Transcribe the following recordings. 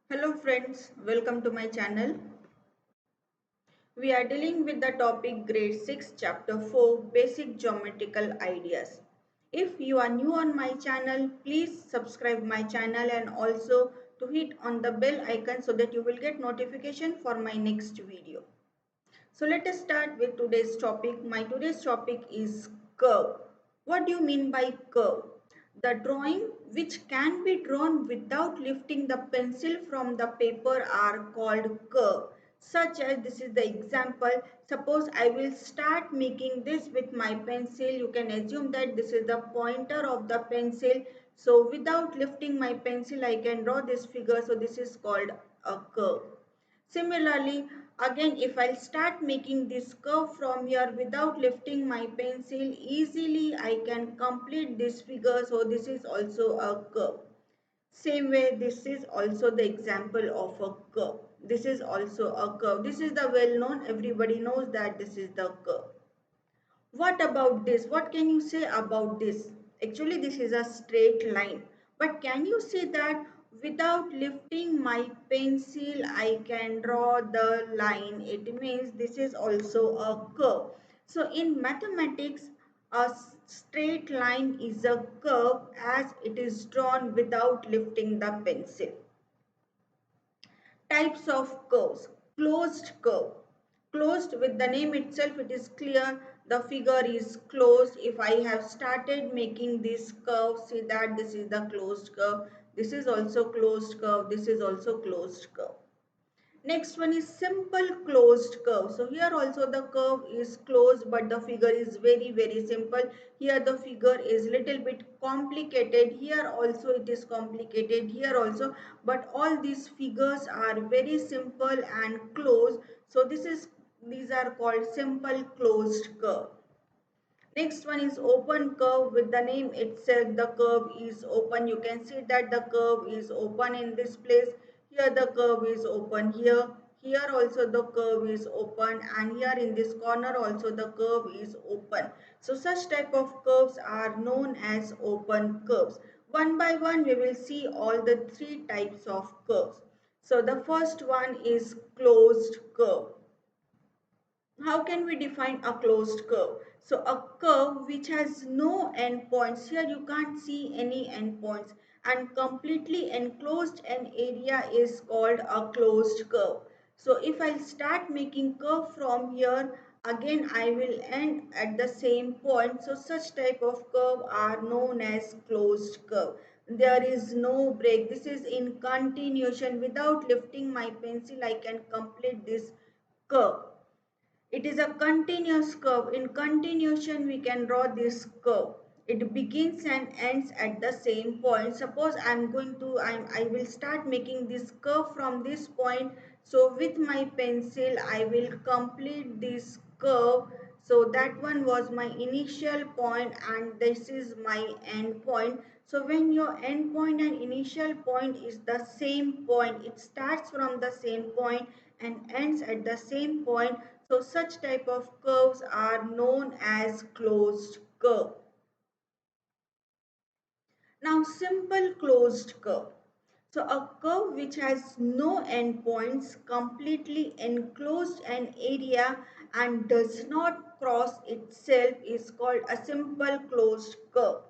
Hello friends, welcome to my channel. We are dealing with the topic grade 6 chapter 4 basic geometrical ideas. If you are new on my channel, please subscribe my channel and also to hit on the bell icon so that you will get notification for my next video. So let us start with today's topic. My today's topic is curve. What do you mean by curve? The drawing which can be drawn without lifting the pencil from the paper are called curve. Such as this is the example. Suppose I will start making this with my pencil. You can assume that this is the pointer of the pencil. So without lifting my pencil, I can draw this figure. So this is called a curve. Similarly, again if I'll start making this curve from here without lifting my pencil, easily I can complete this figure. So this is also a curve. Same way, this is also the example of a curve. This is also a curve. This is the well known, everybody knows that this is the curve. What about this? What can you say about this? Actually, this is a straight line. But can you see that without lifting my pencil, I can draw the line? It means this is also a curve. So in mathematics, a straight line is a curve as it is drawn without lifting the pencil. Types of curves. Closed curve. Closed, with the name itself it is clear the figure is closed. If I have started making this curve, see that this is the closed curve. This is also closed curve. This is also closed curve. Next one is simple closed curve. So here also the curve is closed but the figure is very simple. Here the figure is little bit complicated. Here also it is complicated. Here also, but all these figures are very simple and closed. So these are called simple closed curve. Next one is open curve. With the name itself, the curve is open. You can see that the curve is open in this place. Here the curve is open here. Here also the curve is open, and here in this corner also the curve is open. So such type of curves are known as open curves. One by one we will see all the three types of curves. So the first one is closed curve. How can we define a closed curve? So a curve which has no endpoints. Here you can't see any endpoints and completely enclosed an area is called a closed curve. So if I start making curve from here, again I will end at the same point. So such type of curve are known as closed curve. There is no break. This is in continuation. Without lifting my pencil, I can complete this curve. It is a continuous curve. In continuation, we can draw this curve. It begins and ends at the same point. Suppose I will start making this curve from this point. So with my pencil, I will complete this curve. So that one was my initial point and this is my end point. So when your end point and initial point is the same point, it starts from the same point and ends at the same point. So such type of curves are known as closed curve. Now simple closed curve. So a curve which has no endpoints, completely enclosed an area and does not cross itself is called a simple closed curve.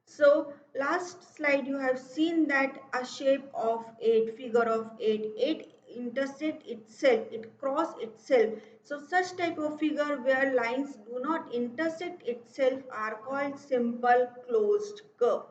So last slide you have seen that a shape of 8, figure of 8, 8 intersect itself, it cross itself. So such type of figure where lines do not intersect itself are called simple closed curve.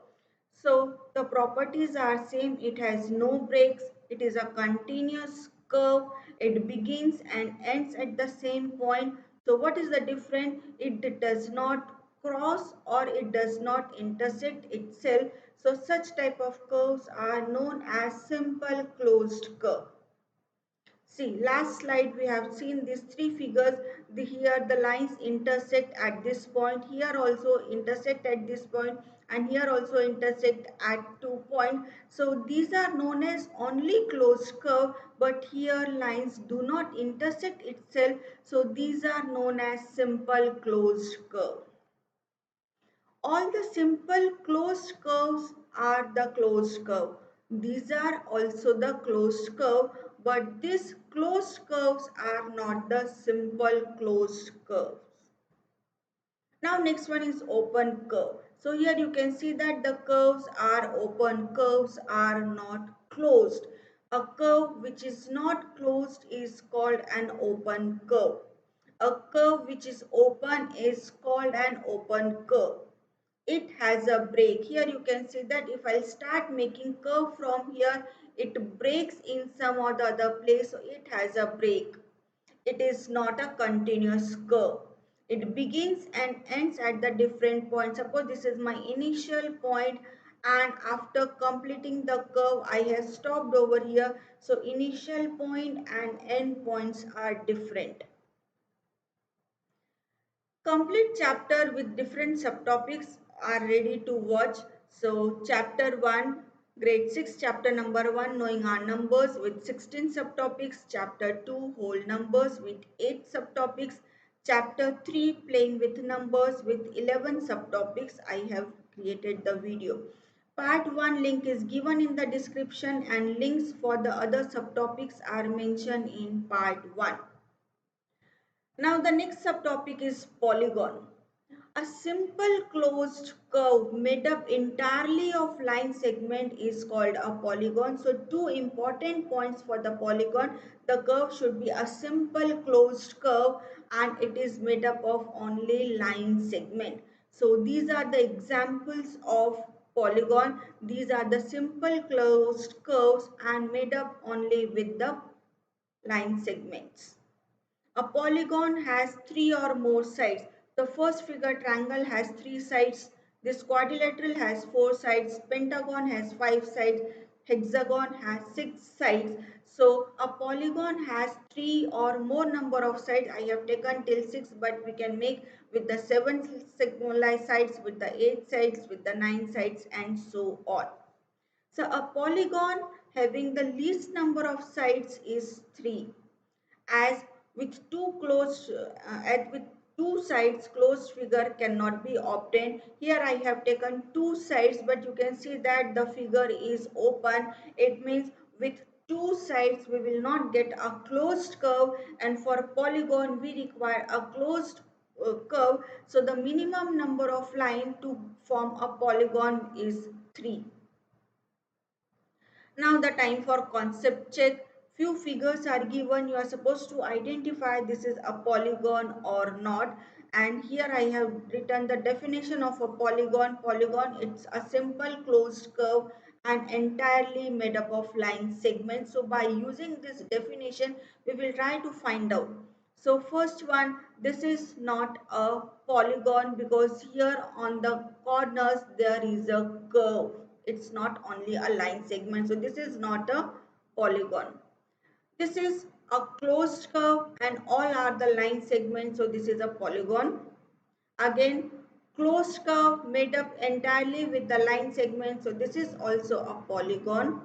So the properties are same. It has no breaks. It is a continuous curve. It begins and ends at the same point. So what is the difference? It does not cross or it does not intersect itself. So such type of curves are known as simple closed curve. See, last slide we have seen these three figures. Here the lines intersect at this point. Here also intersect at this point, and here also intersect at 2 points. So these are known as only closed curve, but here lines do not intersect itself. So these are known as simple closed curve. All the simple closed curves are the closed curve. These are also the closed curve, but these closed curves are not the simple closed curves. Now next one is open curve. So here you can see that the curves are open, curves are not closed. A curve which is not closed is called an open curve. A curve which is open is called an open curve. It has a break. Here you can see that if I start making curve from here, it breaks in some or the other place, so it has a break. It is not a continuous curve. It begins and ends at the different points. Suppose this is my initial point, and after completing the curve I have stopped over here. So initial point and end points are different. Complete chapter with different subtopics are ready to watch. So chapter 1, grade 6, chapter number 1, knowing our numbers with 16 subtopics. Chapter 2, whole numbers with 8 subtopics. Chapter 3, playing with numbers with 11 subtopics. I have created the video. Part 1 link is given in the description, and links for the other subtopics are mentioned in part 1. Now the next subtopic is polygon. A simple closed curve made up entirely of line segment is called a polygon. So two important points for the polygon. The curve should be a simple closed curve and it is made up of only line segment. So these are the examples of polygon. These are the simple closed curves and made up only with the line segments. A polygon has three or more sides. The first figure triangle has three sides. This quadrilateral has four sides. Pentagon has five sides. Hexagon has six sides. So a polygon has three or more number of sides. I have taken till six, but we can make with the seven sides, with the eight sides, with the nine sides, and so on. So a polygon having the least number of sides is 3, as with with two sides closed figure cannot be obtained. Here I have taken two sides, but you can see that the figure is open. It means with two sides we will not get a closed curve, and for polygon we require a closed curve. So the minimum number of line to form a polygon is 3. Now the time for concept check. Few figures are given. You are supposed to identify this is a polygon or not. And here I have written the definition of a polygon. Polygon, it's a simple closed curve and entirely made up of line segments. So by using this definition, we will try to find out. So first one, this is not a polygon because here on the corners there is a curve. It's not only a line segment. So this is not a polygon. This is a closed curve and all are the line segments. So this is a polygon. Again, closed curve made up entirely with the line segment. So this is also a polygon.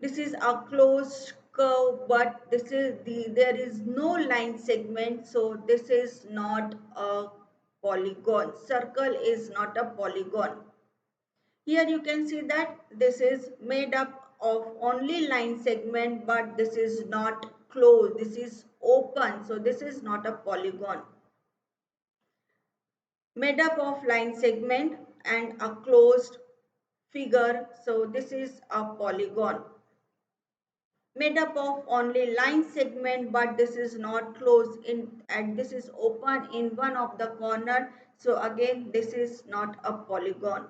This is a closed curve, but there is no line segment, so this is not a polygon. Circle is not a polygon. Here you can see that this is made up of only line segment, but this is not closed. This is open, so this is not a polygon. Made up of line segment and a closed figure, so this is a polygon. Made up of only line segment, but this is not closed in and this is open in one of the corner, so again this is not a polygon.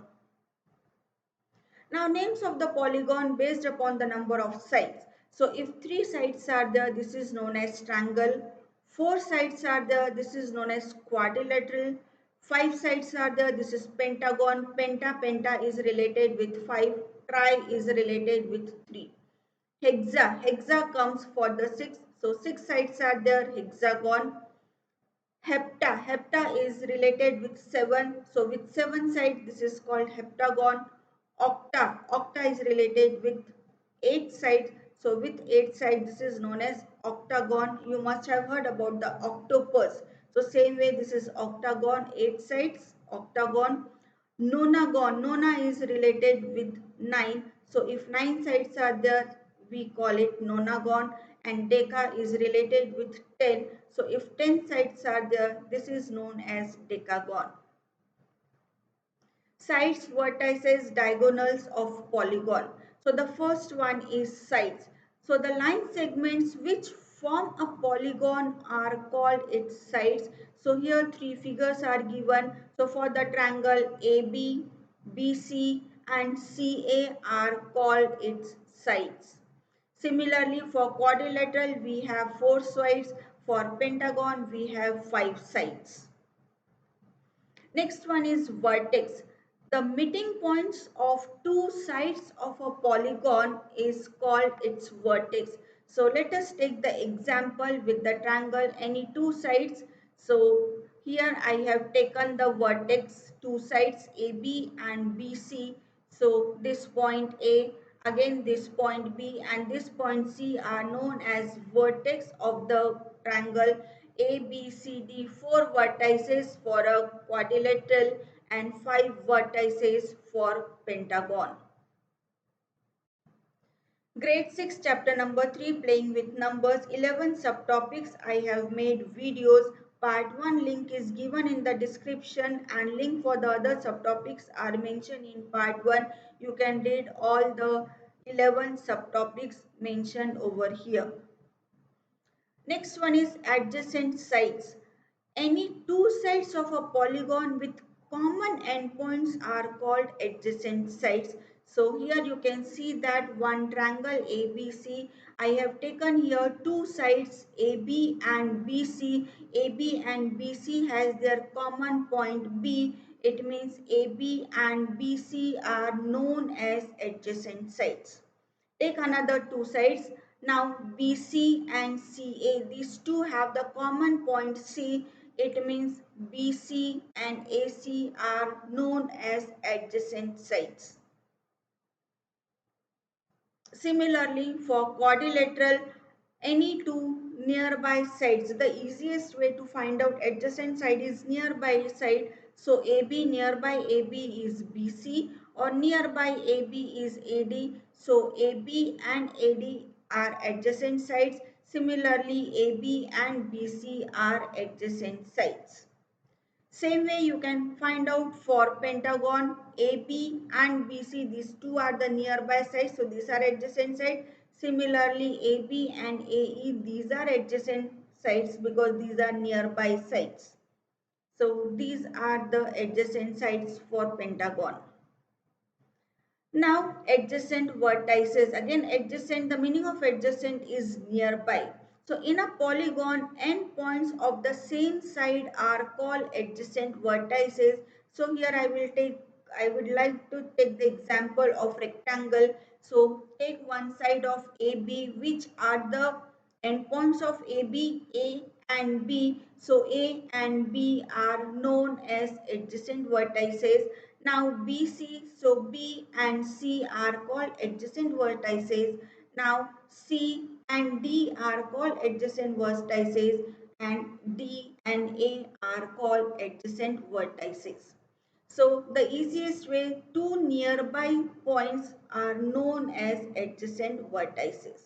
Now names of the polygon based upon the number of sides. So if three sides are there, this is known as triangle. Four sides are there, this is known as quadrilateral. Five sides are there, this is pentagon. Penta is related with 5. Tri is related with 3. Hexa comes for the 6. So 6 sides are there, hexagon. Hepta is related with 7. So with 7 sides, this is called heptagon. Octa is related with 8 sides. So with 8 sides, this is known as octagon. You must have heard about the octopus. So same way, this is octagon, 8 sides, octagon. Nonagon, nona is related with 9. So if 9 sides are there, we call it nonagon, and deca is related with 10. So if 10 sides are there, this is known as decagon. Sides, vertices, diagonals of polygon. So the first one is sides. So the line segments which form a polygon are called its sides. So here three figures are given. So for the triangle AB, BC and CA are called its sides. Similarly, for quadrilateral we have 4 sides. For pentagon we have 5 sides. Next one is vertex. The meeting points of two sides of a polygon is called its vertex. So let us take the example with the triangle any two sides. So here I have taken the vertex two sides AB and BC. So this point A, again this point B and this point C are known as vertex of the triangle A, B, C, D, 4 vertices for a quadrilateral and 5 vertices for pentagon. Grade 6 chapter number 3 playing with numbers 11 subtopics. I have made videos. Part 1 link is given in the description and link for the other subtopics are mentioned in part 1. You can read all the 11 subtopics mentioned over here. Next one is adjacent sides. Any two sides of a polygon with common endpoints are called adjacent sides. So here you can see that one triangle ABC. I have taken here two sides AB and BC. AB and BC has their common point B. It means AB and BC are known as adjacent sides. Take another two sides. Now BC and CA, these two have the common point C. It means BC and AC are known as adjacent sides. Similarly, for quadrilateral, any two nearby sides, the easiest way to find out adjacent side is nearby side. So AB, nearby AB is BC, or nearby AB is AD. So AB and AD are adjacent sides. Similarly, AB and BC are adjacent sides. Same way you can find out for pentagon AB and BC. These two are the nearby sides. So these are adjacent sides. Similarly AB and AE, these are adjacent sides because these are nearby sides. So these are the adjacent sides for pentagon. Now adjacent vertices. Again adjacent, the meaning of adjacent is nearby. So in a polygon, endpoints of the same side are called adjacent vertices. So here I would like to take the example of rectangle. So take one side of AB, which are the endpoints of AB, A and B. So A and B are known as adjacent vertices. Now BC, so B and C are called adjacent vertices. Now C and D are called adjacent vertices and D and A are called adjacent vertices. So the easiest way, two nearby points are known as adjacent vertices.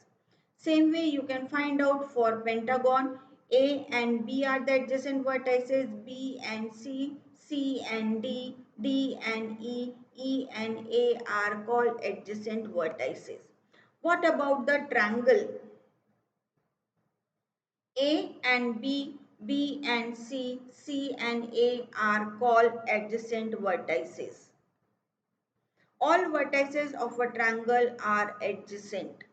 Same way you can find out for pentagon, A and B are the adjacent vertices, B and C, C and D, D and E, E and A are called adjacent vertices. What about the triangle? A and B, B and C, C and A are called adjacent vertices. All vertices of a triangle are adjacent.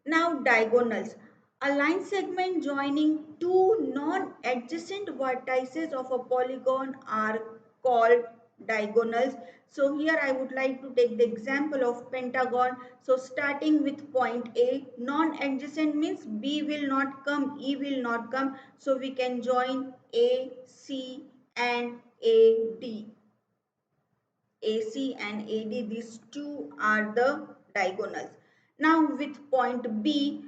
Now diagonals. A line segment joining two non-adjacent vertices of a polygon are called diagonals. So here I would like to take the example of pentagon. So starting with point A, non-adjacent means B will not come, E will not come. So we can join A, C and AD. AC and AD, these two are the diagonals. Now with point B,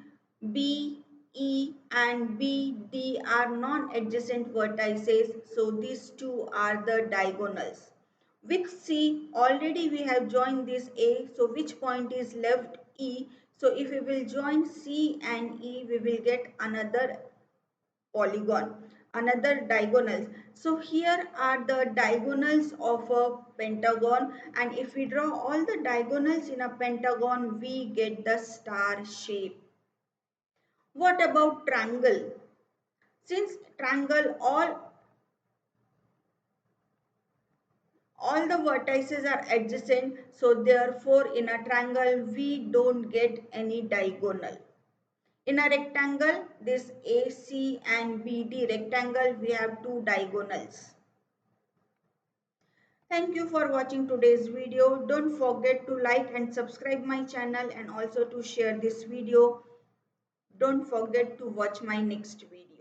B, E and B, D are non-adjacent vertices. So these two are the diagonals. With C, already we have joined this A, so which point is left? E. So if we will join C and E, we will get another polygon, another diagonals. So here are the diagonals of a pentagon, and if we draw all the diagonals in a pentagon, we get the star shape. What about triangle? Since triangle all the vertices are adjacent, so therefore in a triangle we don't get any diagonal. In a rectangle, this AC and BD rectangle, we have two diagonals. Thank you for watching today's video. Don't forget to like and subscribe my channel and also to share this video. Don't forget to watch my next video.